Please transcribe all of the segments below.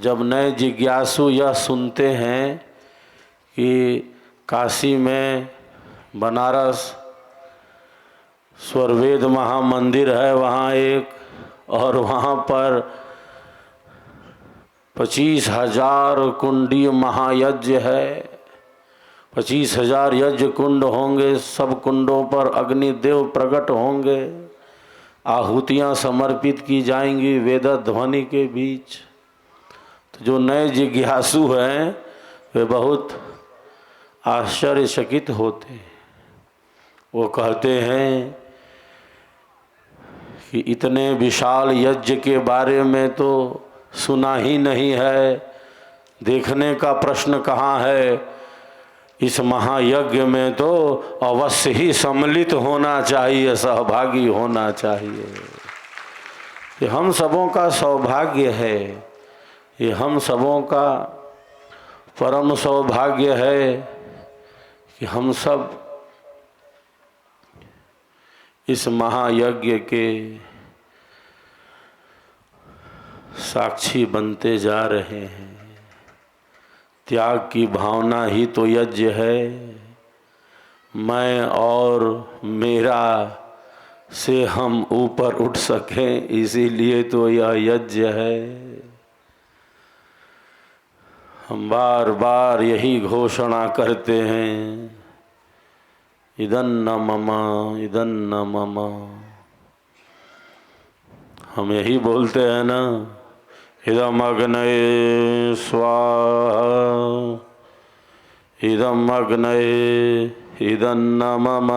जब नए जिज्ञासु यह सुनते हैं कि काशी में बनारस स्वरवेद महामंदिर है वहाँ एक, और वहाँ पर 25,000 कुंडीय महायज्ञ है, 25,000 यज्ञ कुंड होंगे, सब कुंडों पर अग्निदेव प्रकट होंगे, आहुतियाँ समर्पित की जाएंगी वेद ध्वनि के बीच। तो जो नए जिज्ञासु हैं वे बहुत आश्चर्यचकित होते हैं। वो कहते हैं कि इतने विशाल यज्ञ के बारे में तो सुना ही नहीं है, देखने का प्रश्न कहाँ है। इस महायज्ञ में तो अवश्य ही सम्मिलित होना चाहिए, सहभागी होना चाहिए। ये हम सबों का सौभाग्य है, ये हम सबों का परम सौभाग्य है कि हम सब इस महायज्ञ के साक्षी बनते जा रहे हैं। त्याग की भावना ही तो यज्ञ है। मैं और मेरा से हम ऊपर उठ सकें, इसीलिए तो यह यज्ञ है। हम बार बार यही घोषणा करते हैं, इदन्न मम इदन्न मम। हम यही बोलते हैं ना, इदम अग्नये स्वाहा इदम अग्नये इदन्न मम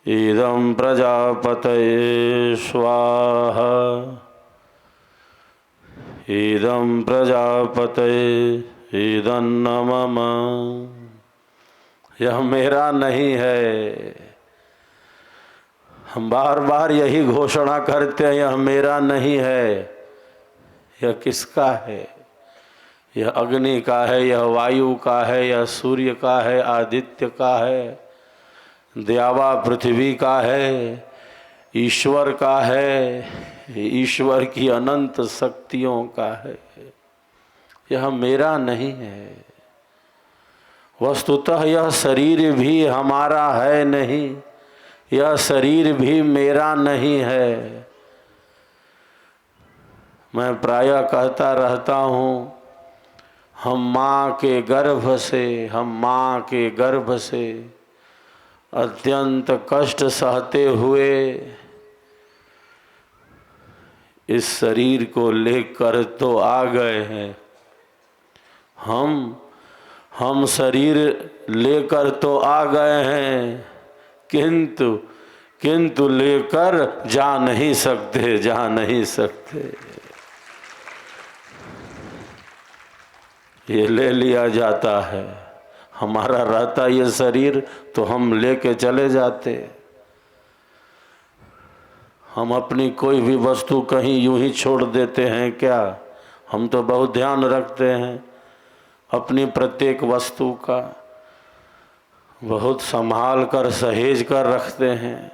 इदम प्रजापतये स्वाहा इदम प्रजापतये इदन्न मम। यह मेरा नहीं है। हम बार बार यही घोषणा करते हैं, यह मेरा नहीं है। यह किसका है? यह अग्नि का है, यह वायु का है, यह सूर्य का है, आदित्य का है, द्यावा पृथ्वी का है, ईश्वर का है, ईश्वर की अनंत शक्तियों का है। यह मेरा नहीं है। वस्तुतः यह शरीर भी हमारा है नहीं, यह शरीर भी मेरा नहीं है। मैं प्रायः कहता रहता हूँ, हम माँ के गर्भ से अत्यंत कष्ट सहते हुए इस शरीर को लेकर तो आ गए हैं। हम शरीर लेकर तो आ गए हैं, किंतु लेकर जा नहीं सकते। ये ले लिया जाता है। हमारा रहता ये शरीर तो हम लेके चले जाते। हम अपनी कोई भी वस्तु कहीं यूं ही छोड़ देते हैं क्या? हम तो बहुत ध्यान रखते हैं अपनी प्रत्येक वस्तु का, बहुत संभाल कर सहेज कर रखते हैं।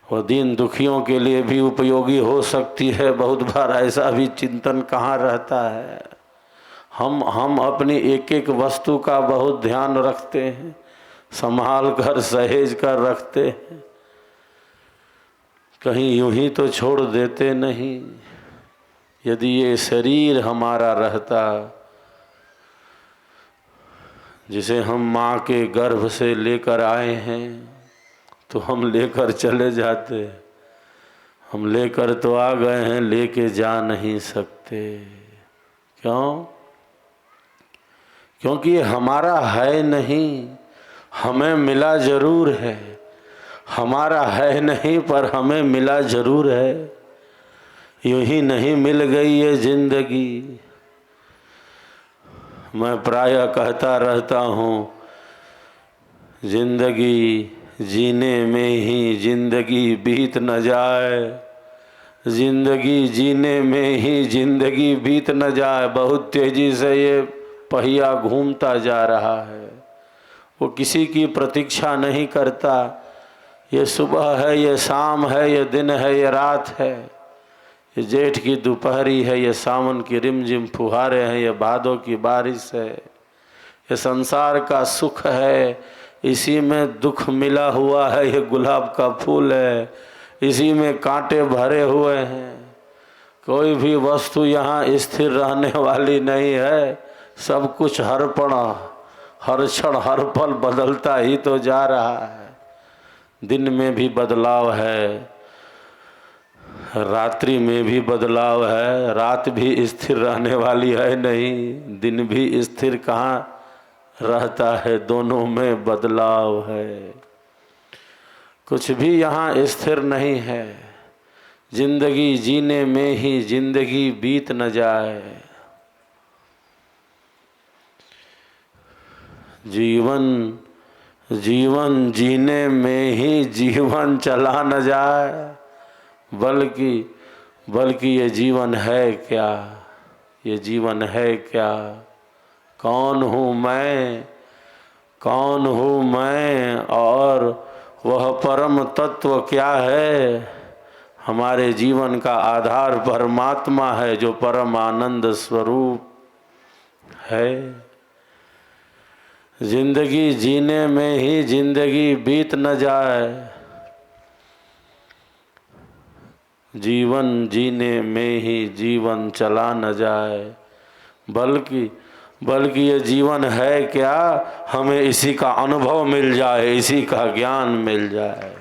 वह दीन दुखियों के लिए भी उपयोगी हो सकती है। बहुत बार ऐसा भी चिंतन कहाँ रहता है। हम अपनी एक एक वस्तु का बहुत ध्यान रखते हैं, संभाल कर सहेज कर रखते हैं, कहीं यूं ही तो छोड़ देते नहीं। यदि ये शरीर हमारा रहता, जिसे हम माँ के गर्भ से लेकर आए हैं, तो हम लेकर चले जाते। हम लेकर तो आ गए हैं, लेके जा नहीं सकते। क्यों? क्योंकि ये हमारा है नहीं, हमें मिला जरूर है। हमारा है नहीं पर हमें मिला जरूर है। यूं ही नहीं मिल गई ये जिंदगी। मैं प्रायः कहता रहता हूँ, जिंदगी जीने में ही जिंदगी बीत न जाए, जिंदगी जीने में ही जिंदगी बीत न जाए। बहुत तेजी से ये पहिया घूमता जा रहा है, वो किसी की प्रतीक्षा नहीं करता। ये सुबह है, ये शाम है, ये दिन है, ये रात है, ये जेठ की दोपहरी है, ये सावन की रिमझिम फुहारे हैं, ये भादों की बारिश है, ये संसार का सुख है, इसी में दुख मिला हुआ है, ये गुलाब का फूल है, इसी में कांटे भरे हुए हैं। कोई भी वस्तु यहाँ स्थिर रहने वाली नहीं है, सब कुछ हर पल हर क्षण हर पल बदलता ही तो जा रहा है। दिन में भी बदलाव है, रात्रि में भी बदलाव है, रात भी स्थिर रहने वाली है नहीं, दिन भी स्थिर कहाँ रहता है, दोनों में बदलाव है। कुछ भी यहाँ स्थिर नहीं है। जिंदगी जीने में ही जिंदगी बीत न जाए, जीवन जीने में ही जीवन चला न जाए, बल्कि ये जीवन है क्या, ये जीवन है क्या। कौन हूँ मैं और वह परम तत्व क्या है। हमारे जीवन का आधार परमात्मा है जो परम आनंद स्वरूप है। जिंदगी जीने में ही जिंदगी बीत न जाए, जीवन जीने में ही जीवन चला न जाए, बल्कि ये जीवन है क्या, हमें इसी का अनुभव मिल जाए, इसी का ज्ञान मिल जाए।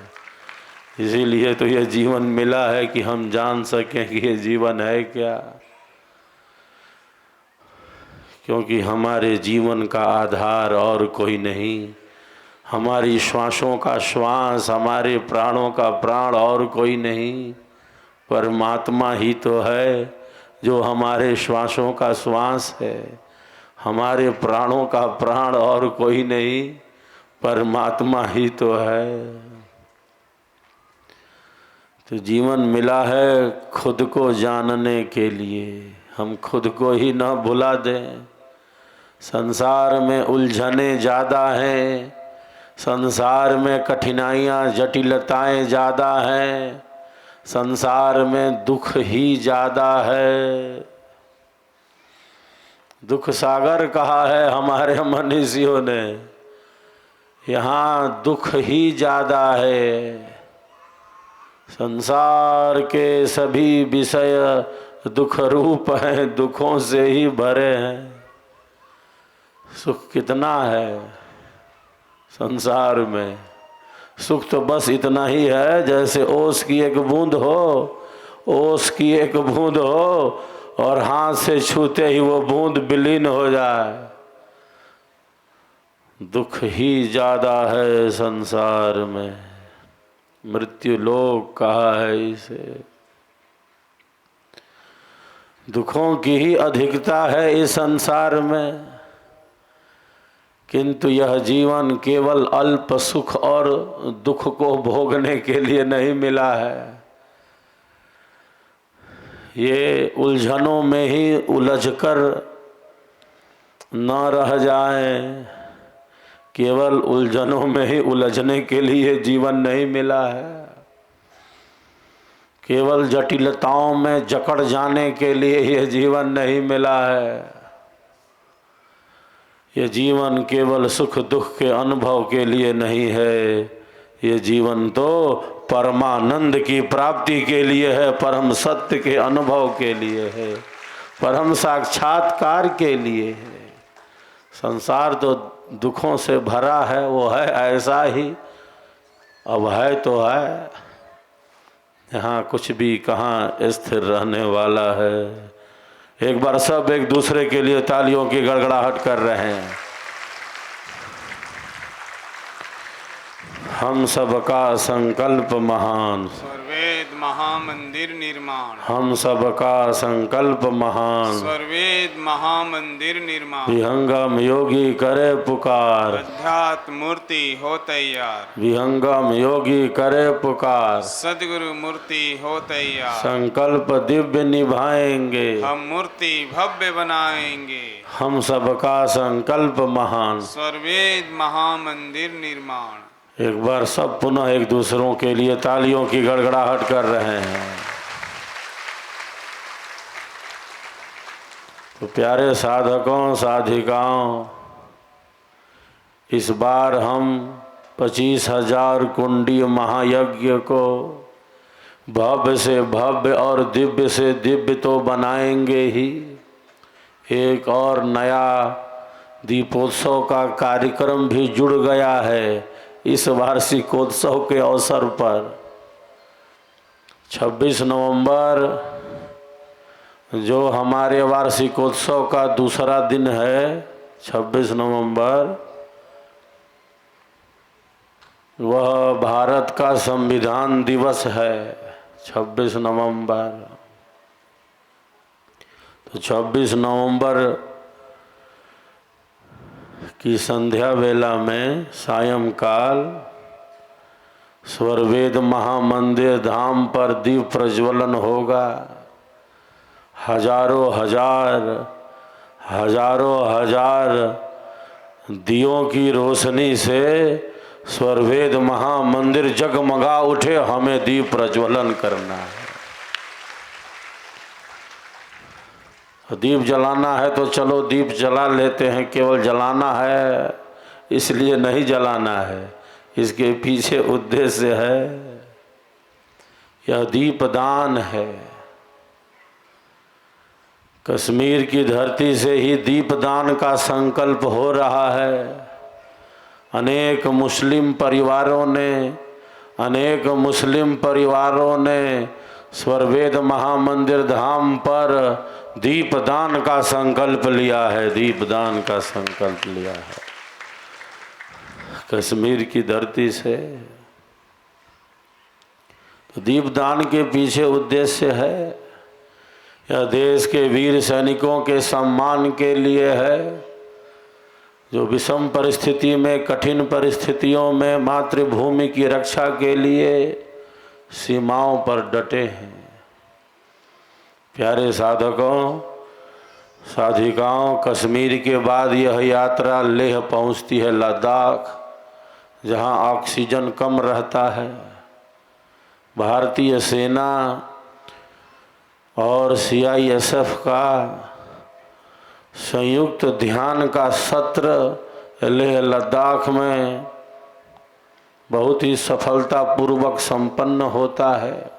इसीलिए तो ये जीवन मिला है कि हम जान सकें कि ये जीवन है क्या। क्योंकि हमारे जीवन का आधार और कोई नहीं, हमारी श्वासों का श्वास, हमारे प्राणों का प्राण और कोई नहीं, परमात्मा ही तो है जो हमारे श्वासों का श्वास है, हमारे प्राणों का प्राण और कोई नहीं, परमात्मा ही तो है। तो जीवन मिला है खुद को जानने के लिए, हम खुद को ही न भुला दें। संसार में उलझने ज़्यादा हैं, संसार में कठिनाइयाँ जटिलताएं ज़्यादा हैं, संसार में दुख ही ज़्यादा है। दुख सागर कहा है हमारे मनीषियों ने, यहाँ दुख ही ज़्यादा है। संसार के सभी विषय दुख रूप हैं, दुखों से ही भरे हैं। सुख कितना है संसार में, सुख तो बस इतना ही है जैसे ओस की एक बूंद हो, ओस की एक बूंद हो और हाथ से छूते ही वो बूंद विलीन हो जाए। दुख ही ज़्यादा है संसार में, मृत्यु लोक कहा है इसे। दुखों की ही अधिकता है इस संसार में, किंतु यह जीवन केवल अल्प सुख और दुख को भोगने के लिए नहीं मिला है। ये उलझनों में ही उलझकर न रह जाएं, केवल उलझनों में ही उलझने के लिए जीवन नहीं मिला है। केवल जटिलताओं में जकड़ जाने के लिए यह जीवन नहीं मिला है। ये जीवन केवल सुख दुख के अनुभव के लिए नहीं है, ये जीवन तो परमानंद की प्राप्ति के लिए है, परम सत्य के अनुभव के लिए है, परम साक्षात्कार के लिए है। संसार तो दुखों से भरा है, वो है ऐसा ही, अब है तो है, यहाँ कुछ भी कहाँ स्थिर रहने वाला है। एक बार सब एक दूसरे के लिए तालियों की गड़गड़ाहट कर रहे हैं। हम सबका संकल्प महान, सर्वेद महामंदिर निर्माण। हम सबका संकल्प महान, सर्वेद महामंदिर निर्माण। विहंगम योगी करे पुकार, अध्यात्म मूर्ति हो तैयार। विहंगम योगी करे पुकार, सदगुरु मूर्ति हो तैयार। संकल्प दिव्य निभाएंगे, हम मूर्ति भव्य बनाएंगे। हम सबका संकल्प महान, सर्वेद महामंदिर निर्माण। एक बार सब पुनः एक दूसरों के लिए तालियों की गड़गड़ाहट कर रहे हैं। तो प्यारे साधकों साधिकाओं, इस बार हम 25,000 कुंडी महायज्ञ को भव्य से भव्य और दिव्य से दिव्य तो बनाएंगे ही, एक और नया दीपोत्सव का कार्यक्रम भी जुड़ गया है इस वार्षिकोत्सव के अवसर पर। 26 नवंबर जो हमारे वार्षिकोत्सव का दूसरा दिन है, 26 नवंबर, वह भारत का संविधान दिवस है। 26 नवंबर, तो 26 नवंबर की संध्या वेला में सायंकाल स्वरवेद महामंदिर धाम पर दीप प्रज्वलन होगा। हजारों हजार दियों की रोशनी से स्वरवेद महामंदिर जगमगा उठे, हमें दीप प्रज्वलन करना है। दीप जलाना है तो चलो दीप जला लेते हैं, केवल जलाना है इसलिए नहीं जलाना है, इसके पीछे उद्देश्य है, यह दीपदान है। कश्मीर की धरती से ही दीपदान का संकल्प हो रहा है। अनेक मुस्लिम परिवारों ने स्वरवेद महामंदिर धाम पर दीपदान का संकल्प लिया है, दीपदान का संकल्प लिया है कश्मीर की धरती से। तो दीपदान के पीछे उद्देश्य है, यह देश के वीर सैनिकों के सम्मान के लिए है, जो विषम परिस्थिति में, कठिन परिस्थितियों में मातृभूमि की रक्षा के लिए सीमाओं पर डटे हैं। प्यारे साधकों साधिकाओं, कश्मीर के बाद यह यात्रा लेह पहुंचती है, लद्दाख, जहां ऑक्सीजन कम रहता है। भारतीय सेना और CISF का संयुक्त ध्यान का सत्र लेह लद्दाख में बहुत ही सफलतापूर्वक संपन्न होता है।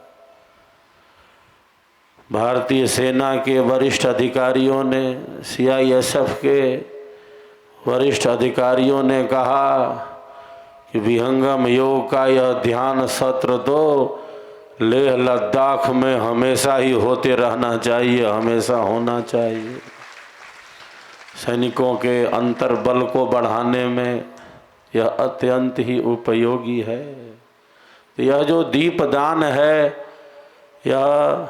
भारतीय सेना के वरिष्ठ अधिकारियों ने, CISF के वरिष्ठ अधिकारियों ने कहा कि विहंगम योग का यह ध्यान सत्र तो लेह लद्दाख में हमेशा ही होते रहना चाहिए, हमेशा होना चाहिए। सैनिकों के अंतर्बल को बढ़ाने में यह अत्यंत ही उपयोगी है। तो यह जो दीपदान है, यह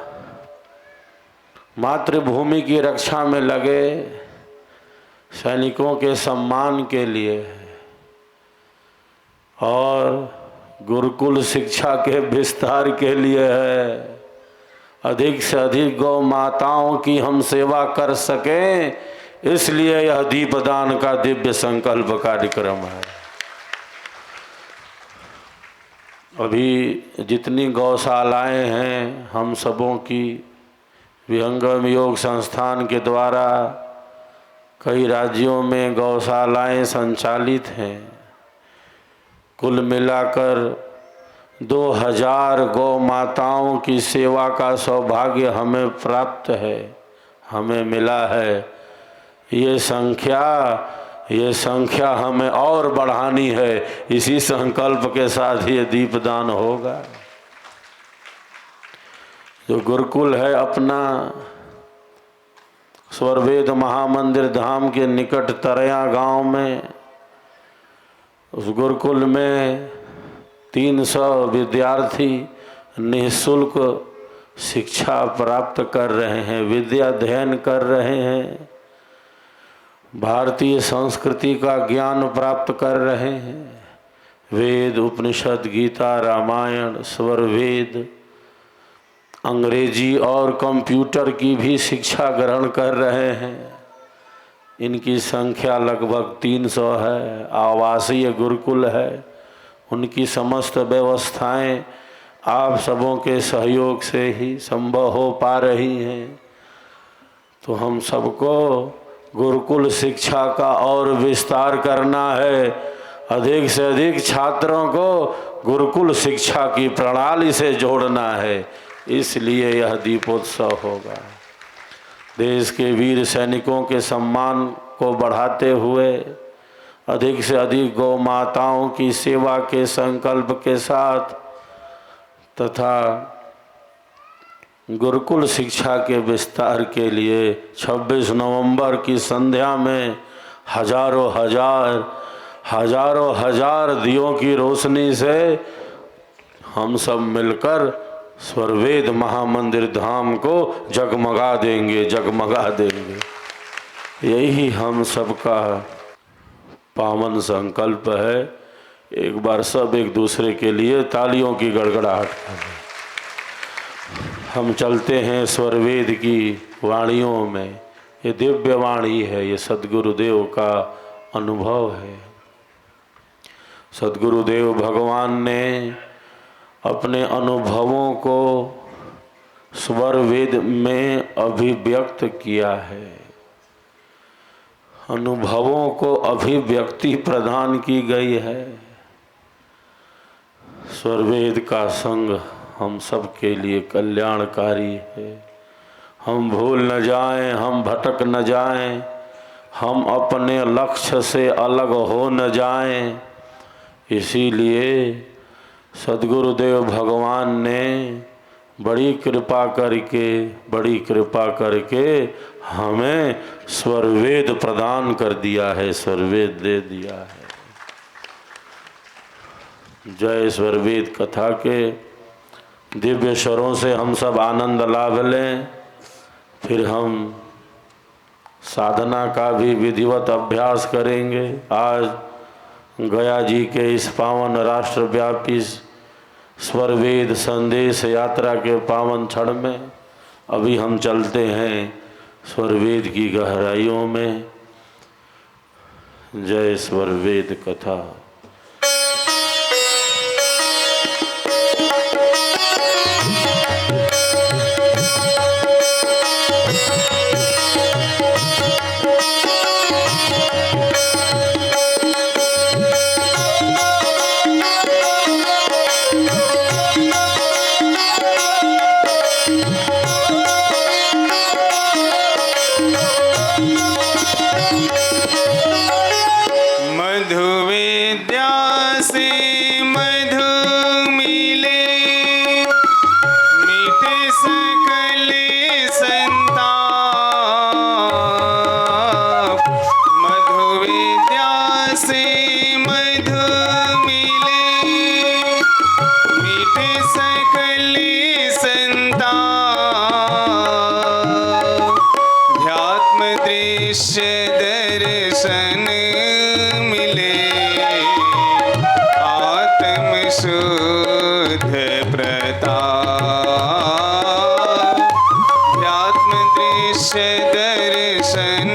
मातृभूमि की रक्षा में लगे सैनिकों के सम्मान के लिए है और गुरुकुल शिक्षा के विस्तार के लिए है। अधिक से अधिक गौ माताओं की हम सेवा कर सकें, इसलिए यह दीपदान का दिव्य संकल्प कार्यक्रम है। अभी जितनी गौशालाएं हैं हम सबों की विहंगम योग संस्थान के द्वारा कई राज्यों में गौशालाएं संचालित हैं। कुल मिलाकर 2000 गौ माताओं की सेवा का सौभाग्य हमें प्राप्त है, हमें मिला है। ये संख्या हमें और बढ़ानी है। इसी संकल्प के साथ ये दीपदान होगा। जो गुरुकुल है अपना स्वरवेद महामंदिर धाम के निकट तरया गांव में, उस गुरुकुल में 300 विद्यार्थी निःशुल्क शिक्षा प्राप्त कर रहे हैं, विद्या अध्ययन कर रहे हैं, भारतीय संस्कृति का ज्ञान प्राप्त कर रहे हैं। वेद, उपनिषद, गीता, रामायण, स्वरवेद, अंग्रेजी और कंप्यूटर की भी शिक्षा ग्रहण कर रहे हैं। इनकी संख्या लगभग 300 है। आवासीय गुरुकुल है। उनकी समस्त व्यवस्थाएं आप सबों के सहयोग से ही संभव हो पा रही हैं। तो हम सबको गुरुकुल शिक्षा का और विस्तार करना है। अधिक से अधिक छात्रों को गुरुकुल शिक्षा की प्रणाली से जोड़ना है। इसलिए यह दीपोत्सव होगा। देश के वीर सैनिकों के सम्मान को बढ़ाते हुए अधिक से अधिक गौ माताओं की सेवा के संकल्प के साथ तथा गुरुकुल शिक्षा के विस्तार के लिए 26 नवंबर की संध्या में हजारों हजार दियों की रोशनी से हम सब मिलकर स्वरवेद महामंदिर धाम को जगमगा देंगे। यही हम सबका पावन संकल्प है। एक बार सब एक दूसरे के लिए तालियों की गड़गड़ाहट करें। हम चलते हैं स्वरवेद की वाणियों में। ये दिव्य वाणी है, ये सद्गुरुदेव का अनुभव है। सद्गुरुदेव भगवान ने अपने अनुभवों को स्वरवेद में अभिव्यक्त किया है। अनुभवों को अभिव्यक्ति प्रदान की गई है। स्वरवेद का संग हम सब के लिए कल्याणकारी है। हम भूल न जाएं, हम भटक न जाएं, हम अपने लक्ष्य से अलग हो न जाएं। इसीलिए सद्गुरुदेव भगवान ने बड़ी कृपा करके हमें स्वरवेद प्रदान कर दिया है, स्वरवेद दे दिया है। जय स्वरवेद कथा के दिव्य स्वरों से हम सब आनंद लाभ लें। फिर हम साधना का भी विधिवत अभ्यास करेंगे। आज गया जी के इस पावन राष्ट्रव्यापी स्वरवेद संदेश यात्रा के पावन क्षण में अभी हम चलते हैं स्वरवेद की गहराइयों में। जय स्वरवेद कथा। दर्शन मिले आत्म शुद्ध प्रताप। आत्म दृश्य दर्शन